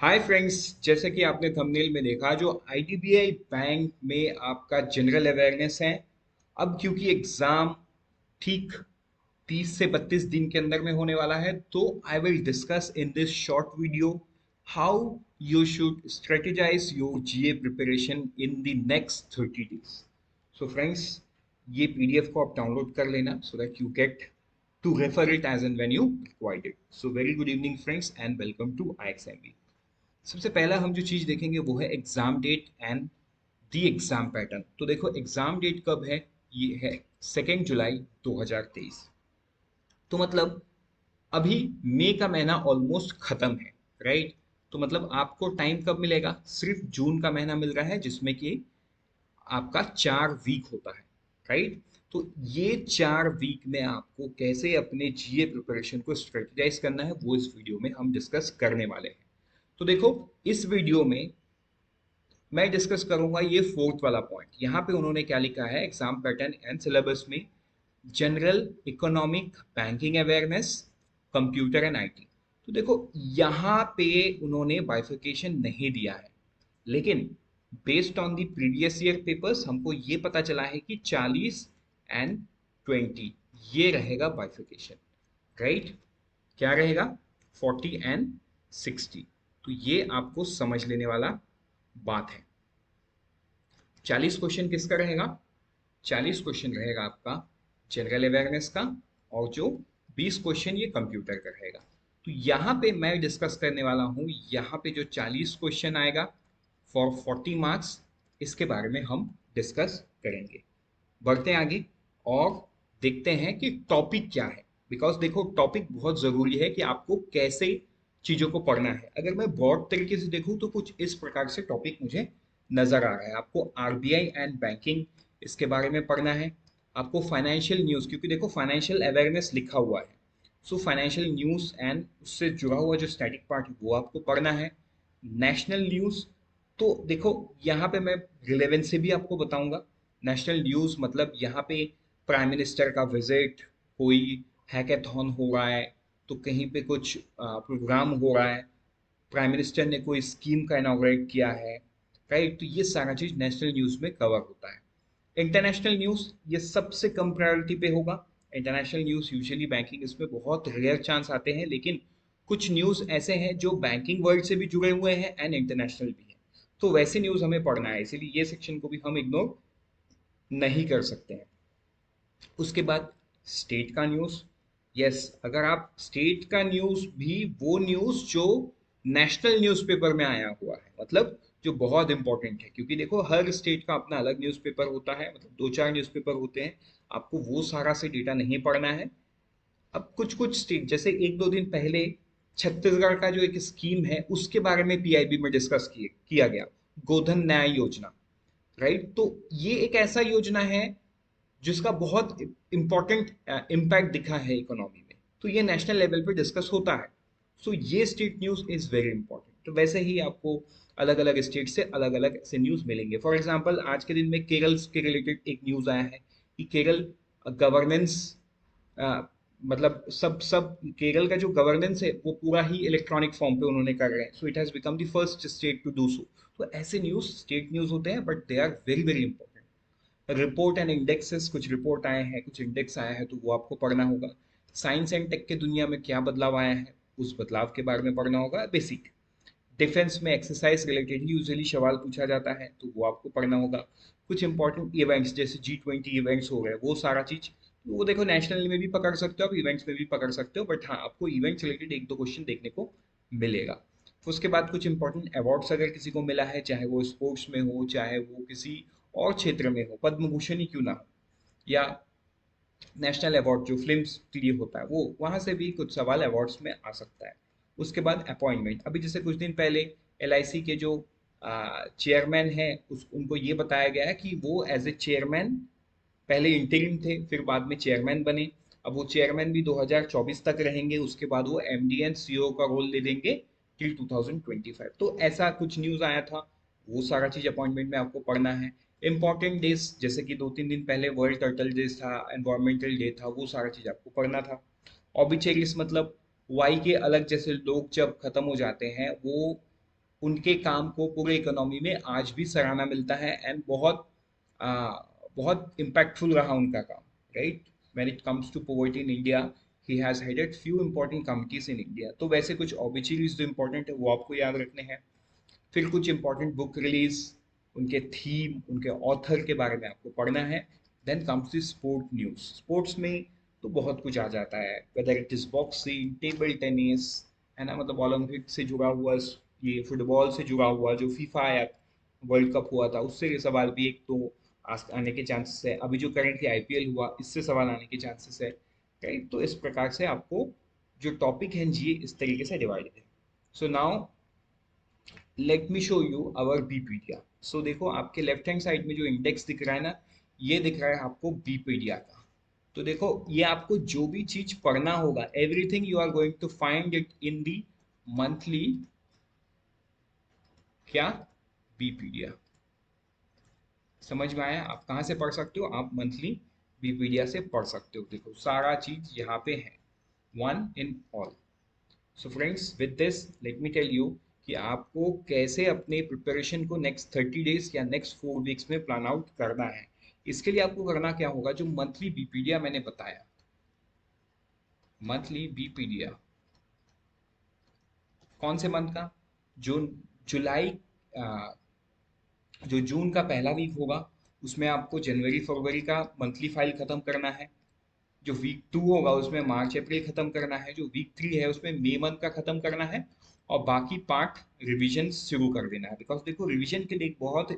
Hi friends, जैसे कि आपने थंबनेल में देखा, जो आईडीबीआई बैंक में आपका जनरल अवेयरनेस है। अब क्योंकि एग्जाम ठीक 30 से 32 दिन के अंदर में होने वाला है, तो I will discuss in this short video how you should strategise your GA preparation in the next 30 days। So friends, ये पीडीएफ को आप डाउनलोड कर लेना so that you get to refer it as and when you required it. So very good evening friends and welcome to IXMB। सबसे पहला हम जो चीज देखेंगे वो है exam date and the exam pattern. तो देखो, एग्जाम डेट कब है? ये है 2 जुलाई 2023। तो मतलब अभी मई का महीना ऑलमोस्ट खत्म है, राइट? तो मतलब आपको टाइम कब मिलेगा? सिर्फ जून का महीना मिल रहा है, जिसमें कि आपका 4 वीक होता है, राइट? तो ये 4 वीक में आपको कैसे अपने जीए प्रिपरेशन को स्ट्रेटेजाइज करना है, वो इस वीडियो में हम डिस्कस करने वाले हैं। तो देखो, इस वीडियो में मैं डिस्कस करूंगा ये फोर्थ वाला पॉइंट। यहाँ पे उन्होंने क्या लिखा है एग्जाम पैटर्न एंड सिलेबस में? General economic banking awareness, computer and IT. तो देखो, यहाँ पे उन्होंने बाइफिकेशन नहीं दिया है, लेकिन based on the previous year papers हमको ये पता चला है कि 40 एंड 20 ये रहेगा बाइफिकेशन, राइट? क्या रहेगा? 40 एंड 60। तो ये आपको समझ लेने वाला बात है। 40 क्वेश्चन किसका रहेगा? 40 क्वेश्चन रहेगा आपका जनरल अवेयरनेस का, और जो 20 क्वेश्चन ये कंप्यूटर का रहेगा। तो यहाँ पे मैं डिस्कस करने वाला हूँ, यहाँ पे जो 40 क्वेश्चन आएगा फॉर 40 मार्क्स, इसके बारे में हम डिस्कस करेंगे। बढ़ते हैं आगे और देखते हैं कि टॉपिक क्या है। बिकॉज देखो, टॉपिक बहुत जरूरी है कि आपको कैसे चीजों को पढ़ना है। अगर मैं ब्रॉड तरीके से देखूं तो कुछ इस प्रकार से टॉपिक मुझे नजर आ रहा है। आपको आरबीआई एंड बैंकिंग, इसके बारे में पढ़ना है। आपको फाइनेंशियल न्यूज, क्योंकि देखो फाइनेंशियल अवेयरनेस लिखा हुआ है, सो फाइनेंशियल न्यूज एंड उससे जुड़ा हुआ जो स्टैटिक पार्ट है वो आपको पढ़ना है। नेशनल न्यूज, तो देखो यहाँ पे मैं रिलेवेंस से भी आपको बताऊंगा। नेशनल न्यूज मतलब यहाँ पे प्राइम मिनिस्टर का विजिट, कोई हैकेथॉन हो रहा है, तो कहीं पे कुछ प्रोग्राम हो रहा है, प्राइम मिनिस्टर ने कोई स्कीम का इनॉग्रेट किया है, राइट? तो ये सारा चीज नेशनल न्यूज में कवर होता है। इंटरनेशनल न्यूज ये सबसे कम प्रायोरिटी पे होगा। इंटरनेशनल न्यूज यूजुअली बैंकिंग, इसमें बहुत रेयर चांस आते हैं, लेकिन कुछ न्यूज ऐसे हैं जो बैंकिंग वर्ल्ड से भी जुड़े हुए हैं एंड इंटरनेशनल भी है। तो वैसे न्यूज हमें पढ़ना है, इसीलिए ये सेक्शन को भी हम इग्नोर नहीं कर सकते हैं। उसके बाद स्टेट का न्यूज़। यस, अगर आप स्टेट का न्यूज़ भी, वो न्यूज़ जो नेशनल न्यूज़पेपर में आया हुआ है, मतलब जो बहुत इंपॉर्टेंट है, क्योंकि देखो हर स्टेट का अपना अलग न्यूज़पेपर होता है, मतलब दो चार न्यूज़पेपर होते हैं। आपको वो सारा से डेटा नहीं पढ़ना है। अब कुछ कुछ स्टेट, जैसे एक दो दिन पहले छत्तीसगढ़ का जो एक स्कीम है उसके बारे में पीआईबी में डिस्कस किया गया, गोधन न्याय योजना, राइट? तो ये एक ऐसा योजना है जिसका बहुत इंपॉर्टेंट इम्पैक्ट दिखा है इकोनॉमी में, तो ये नेशनल लेवल पे डिस्कस होता है। सो ये state news is very important. तो वैसे ही आपको अलग अलग स्टेट से अलग अलग ऐसे न्यूज मिलेंगे। फॉर एग्जांपल, आज के दिन में केरल के रिलेटेड एक न्यूज आया है कि केरल गवर्नेंस, मतलब सब सब केरल का जो गवर्नेंस है वो पूरा ही इलेक्ट्रॉनिक फॉर्म पे उन्होंने कर रहे हैं, so it has become the first state to do so. तो ऐसे न्यूज स्टेट न्यूज होते हैं, but they are very very important. Report and indexes, कुछ रिपोर्ट आए हैं, कुछ इंडेक्स आया है, तो वो आपको पढ़ना होगा। साइंस एंड टेक के दुनिया में क्या बदलाव आया है, उस बदलाव के बारे में पढ़ना होगा। बेसिक डिफेंस में एक्सरसाइज रिलेटेड ही यूजुअली सवाल पूछा जाता है, तो वो आपको पढ़ना होगा। कुछ इंपॉर्टेंट इवेंट्स जैसे G20 इवेंट्स हो गए, वो सारा चीज, तो वो देखो नेशनल में भी पकड़ सकते हो आप, इवेंट्स में भी पकड़ सकते हो, बट हाँ, आपको इवेंट्स रिलेटेड एक दो क्वेश्चन देखने को मिलेगा। उसके बाद कुछ इंपॉर्टेंट अवार्ड्स अगर किसी को मिला है, चाहे वो स्पोर्ट्स में हो, चाहे वो किसी और क्षेत्र में हो, पद्म भूषण ही क्यों ना हो, या नेशनल अवार्ड जो फिल्म्स के लिए होता है, वो वहां से भी कुछ सवाल अवार्ड्स में आ सकता है। उसके बाद अपॉइंटमेंट, अभी जैसे कुछ दिन पहले एलआईसी के जो चेयरमैन है, उस उनको ये बताया गया है कि वो एज ए चेयरमैन पहले इंटरिम थे, फिर बाद में चेयरमैन बने। अब वो चेयरमैन भी 2024 तक रहेंगे, उसके बाद वो एमडी एंड सीईओ का रोल ले लेंगे टिल 2025। तो ऐसा कुछ न्यूज आया था, वो सारा चीज अपॉइंटमेंट में आपको पढ़ना है। इंपॉर्टेंट डेज, जैसे कि 2-3 दिन पहले वर्ल्ड टर्टल डे था, एनवायरमेंटल डे था, वो सारा चीज आपको पढ़ना था। ऑबिचेरिस मतलब वाई के अलग जैसे लोग जब खत्म हो जाते हैं, वो उनके काम को पूरे इकोनॉमी में आज भी सराहना मिलता है, एंड बहुत बहुत इम्पैक्टफुल रहा उनका काम, right. When it comes to poverty in India, he has headed few important committees in India. तो वैसे कुछ ऑब्जेक्टिव्स जो इंपॉर्टेंट है वो आपको याद रखने हैं। फिर कुछ इंपॉर्टेंट बुक रिलीज, उनके थीम, उनके ऑथर के बारे में आपको पढ़ना है। Then comes the sport news. Sports में तो बहुत कुछ आ जाता है, whether it is boxing, table tennis, है ना, मतलब ओलंपिक से जुड़ा हुआ, ये फुटबॉल से जुड़ा हुआ जो फीफा या वर्ल्ड कप हुआ था उससे ये सवाल भी एक तो आने के चांसेस है। अभी जो करेंटली आईपीएल हुआ इससे सवाल आने के चांसेस है, राइट। तो इस प्रकार से आपको जो टॉपिक है जी इस तरीके से डिवाइडेड है। So now let me show you our बीपीडिया। सो देखो आपके लेफ्ट हैंड साइड में जो इंडेक्स दिख रहा है ना, ये दिख रहा है आपको बीपीडिया का। तो देखो ये आपको जो भी चीज पढ़ना होगा, everything you are going to find it in the monthly क्या बीपीडिया। समझ में आया? आप कहाँ से पढ़ सकते हो? आप मंथली बीपीडिया से पढ़ सकते हो। देखो सारा चीज यहाँ पे है, one in all. So friends with this let me tell you कि आपको कैसे अपने प्रिपरेशन को नेक्स्ट 30 डेज या नेक्स्ट 4 वीक्स में प्लान आउट करना है। इसके लिए आपको करना क्या होगा, जो मंथली बीपीडिया मैंने बताया, मंथली बीपीडिया कौन से मंथ का, जून, जुलाई, जो जून का पहला वीक होगा उसमें आपको जनवरी फरवरी का मंथली फाइल खत्म करना है। जो वीक 2 होगा उसमें मार्च अप्रैल खत्म करना है। जो वीक 3 है उसमें मई मंथ का खत्म करना है। और बाकी पार्ट रिवीजन शुरू कर देना है। बिकॉज देखो रिवीजन के लिए एक बहुत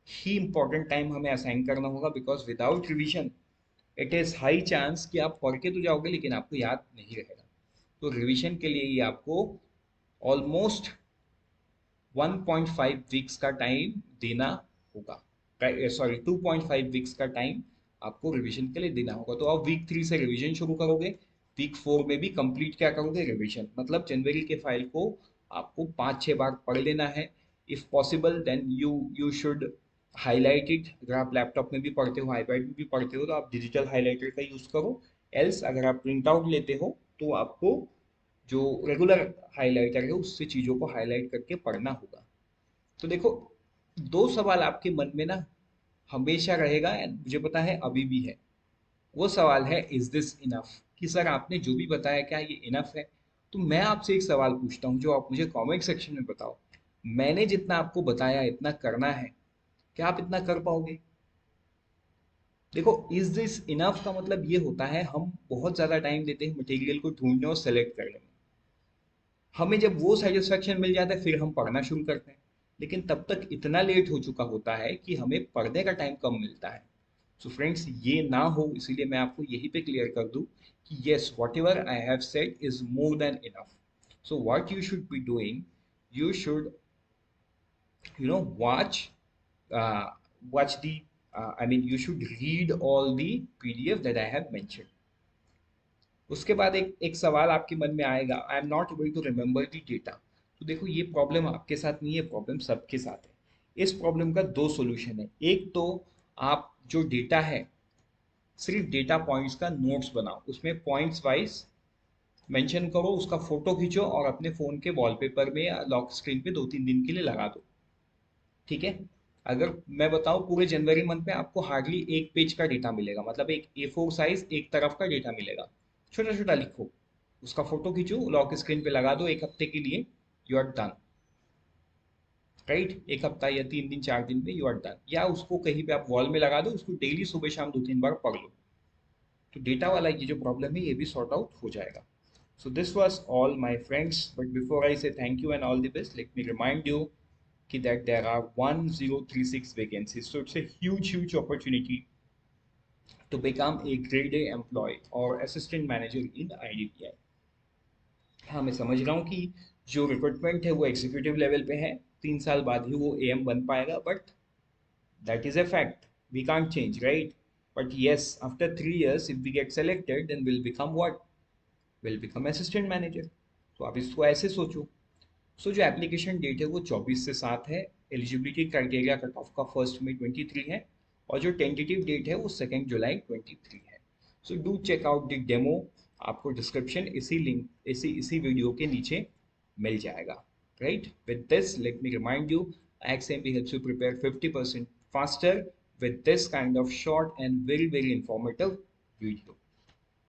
ही इंपॉर्टेंट टाइम हमें असाइन करना होगा, because without revision it is high chance कि आप पढ़ के तो जाओगे लेकिन आपको याद नहीं रहेगा। तो रिवीजन के लिए ही आपको ऑलमोस्ट 1.5 वीक्स का टाइम देना होगा, सॉरी 2.5 वीक्स का टाइम आपको रिवीजन के लिए देना होगा। तो आप वीक 3 से रिवीजन शुरू करोगे, वीक 4 में भी कंप्लीट क्या करोगे, रिवीजन। मतलब जनवरी के फाइल को आपको 5-6 बार पढ़ लेना है। If possible then you should highlight it. अगर आप लैपटॉप में भी पढ़ते हो, आईपैड में भी पढ़ते हो, तो आप डिजिटल हाईलाइटर का यूज़ करो। एल्स अगर आप प्रिंट आउट लेते हो तो आपको जो रेगुलर हाइलाइटर है उससे चीज़ों को हाईलाइट करके पढ़ना होगा। तो देखो दो सवाल आपके मन में ना हमेशा रहेगा, and मुझे पता है अभी भी है। वो सवाल है इज दिस इनफ, कि सर आपने जो भी बताया क्या ये इनफ है। तो मैं आपसे एक सवाल पूछता हूँ जो आप मुझे कमेंट सेक्शन में बताओ, मैंने जितना आपको बताया इतना करना है, क्या आप इतना कर पाओगे? देखो इज दिस इनफ का मतलब ये होता है हम बहुत ज़्यादा टाइम देते हैं मटेरियल को ढूंढने और सेलेक्ट करने में। हमें जब वो सेटिस्फेक्शन मिल जाता है फिर हम पढ़ना शुरू करते हैं। लेकिन तब तक इतना लेट हो चुका होता है कि हमें पढ़ने का टाइम कम मिलता है। सो फ्रेंड्स ये ना हो इसीलिए मैं आपको यहीं पे क्लियर कर दूं कि yes what ever I have said is more than enough. So what you should be doing, you should watch watch the I mean you should read all the PDF that I have mentioned. उसके बाद एक एक सवाल आपके मन में आएगा, I am not able to remember the data. तो देखो ये प्रॉब्लम आपके साथ नहीं है, प्रॉब्लम सबके साथ है। इस प्रॉब्लम का दो सॉल्यूशन है। एक तो आप जो डेटा है सिर्फ डेटा पॉइंट्स का नोट्स बनाओ, उसमें पॉइंट्स वाइज मेंशन करो, उसका फोटो खींचो और अपने फ़ोन के वॉलपेपर में या लॉक स्क्रीन पे 2-3 दिन के लिए लगा दो। ठीक है। अगर मैं बताऊं पूरे जनवरी मंथ में आपको हार्डली एक पेज का डेटा मिलेगा, मतलब एक A4 साइज एक तरफ का डेटा मिलेगा। छोटा छोटा लिखो, उसका फोटो खींचो, लॉक स्क्रीन पे लगा दो, एक हफ्ते के लिए यू आर डन, राइट। एक हफ्ता या 3 दिन 4 दिन में यू आर डन। या उसको कहीं पे आप वॉल में लगा दो, उसको डेली सुबह शाम 2-3 बार पढ़ लो। तो डेटा वाला ये जो प्रॉब्लम है ये भी सॉर्ट आउट हो जाएगा। So this was all my friends, but before I say thank you and all the best, let me remind you that there are 1036 vacancies. So it's a huge opportunity to become a grade A employee or assistant manager in IDPI. हाँ मैं समझ रहा हूँ कि जो recruitment है वो executive level पे है, 3 साल बाद ही वो AM बन पाएगा, but that is a fact. We can't change, right? But yes, after 3 years, if we get selected, then we'll become what? We'll become assistant manager. तो आप इसको ऐसे सोचो। सो जो एप्लीकेशन डेट है वो 24 से 7 है। एलिजिबिलिटी क्राइटेरिया कट ऑफ का 1 मई 2023 है। और जो टेंटेटिव डेट है वो 2 जुलाई 2023 है। So do check out the demo. आपको डिस्क्रिप्शन इसी लिंक इसी वीडियो के नीचे मिल जाएगा। right? With this, let me remind you, XMP helps you prepare 50% faster with this kind of short and very, very informative video.